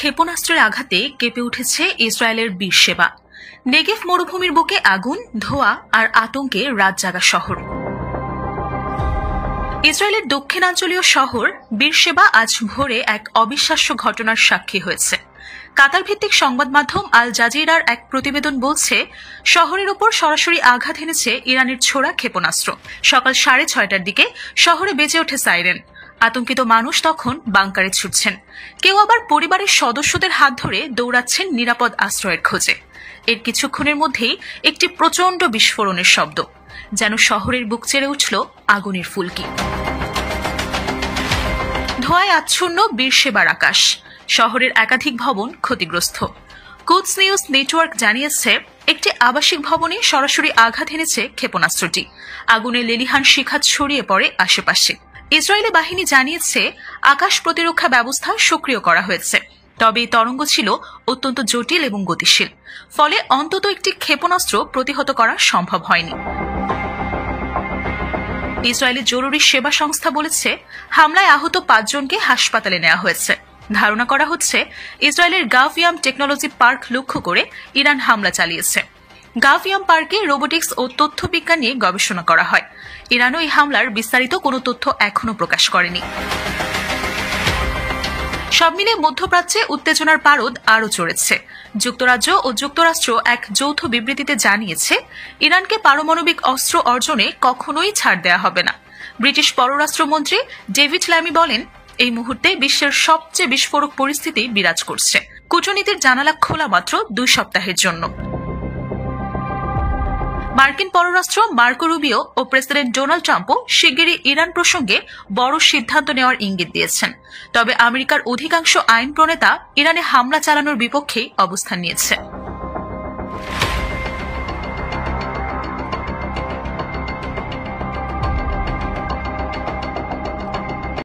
ক্ষেপণাস্ত্রের আঘাতে কেঁপে উঠেছে ইসরায়েলের বীরশেবা। নেগেভ মরুভূমির বুকে আগুন, ধোঁয়া আর আতঙ্কে রাতজাগা শহর। ইসরায়েলের দক্ষিণাঞ্চলীয় শহর বীরশেবা আজ ভোরে এক অবিশ্বাস্য ঘটনার সাক্ষী হয়েছে। কাতার ভিত্তিক সংবাদ মাধ্যম আল জাজিরার এক প্রতিবেদন বলছে, শহরের উপর সরাসরি আঘাত এনেছে ইরানের ছোড়া ক্ষেপণাস্ত্র। সকাল 6:30টার দিকে শহরে বেজে ওঠে সাইরেন। আতঙ্কিত মানুষ তখন বাংকারে ছুটছেন, কেউ আবার পরিবারের সদস্যদের হাত ধরে দৌড়াচ্ছেন নিরাপদ আশ্রয়ের খোঁজে। এর কিছুক্ষণের মধ্যেই একটি প্রচণ্ড বিস্ফোরণের শব্দ, যেন শহরের বুক চেড়ে উঠল আগুনের ফুলকি। ধোঁয়ায় আচ্ছন্ন বীরশেবার আকাশ, শহরের একাধিক ভবন ক্ষতিগ্রস্ত। কুদস নিউজ নেটওয়ার্ক জানিয়েছে, একটি আবাসিক ভবনে সরাসরি আঘাত এনেছে ক্ষেপণাস্ত্রটি। আগুনে লেলিহান শিখা ছড়িয়ে পড়ে আশেপাশে। ইসরায়েলি বাহিনী জানিয়েছে, আকাশ প্রতিরক্ষা ব্যবস্থা সক্রিয় করা হয়েছে, তবে এই তরঙ্গ ছিল অত্যন্ত জটিল এবং গতিশীল, ফলে অন্তত একটি ক্ষেপণাস্ত্র প্রতিহত করা সম্ভব হয়নি। ইসরায়েলের জরুরি সেবা সংস্থা বলেছে, হামলায় আহত 5 জনকে হাসপাতালে নেওয়া হয়েছে। ধারণা করা হচ্ছে, ইসরায়েলের গাভিয়াম টেকনোলজি পার্ক লক্ষ্য করে ইরান হামলা চালিয়েছে। গাভিয়াম পার্কে রোবোটিক্স ও তথ্য বিজ্ঞান নিয়ে গবেষণা করা হয়। ইরানও এই হামলার বিস্তারিত কোনো তথ্য এখনো প্রকাশ করেনি। সব মিলে মধ্যপ্রাচ্যে উত্তেজনার পারদ আরও চড়েছে। যুক্তরাজ্য ও যুক্তরাষ্ট্র এক যৌথ বিবৃতিতে জানিয়েছে, ইরানকে পারমাণবিক অস্ত্র অর্জনে কখনোই ছাড় দেওয়া হবে না। ব্রিটিশ পররাষ্ট্রমন্ত্রী ডেভিড ল্যামি বলেন, এই মুহূর্তে বিশ্বের সবচেয়ে বিস্ফোরক পরিস্থিতি বিরাজ করছে। কূটনীতির জানালা খোলা মাত্র 2 সপ্তাহের জন্য। মার্কিন পররাষ্ট্র মার্কো রুবিও ও প্রেসিডেন্ট ডোনাল্ড ট্রাম্পও শিগগিরই ইরান প্রসঙ্গে বড় সিদ্ধান্ত নেওয়ার ইঙ্গিত দিয়েছেন। তবে আমেরিকার অধিকাংশ আইন প্রণেতা ইরানে হামলা চালানোর বিপক্ষেই অবস্থান নিয়েছে।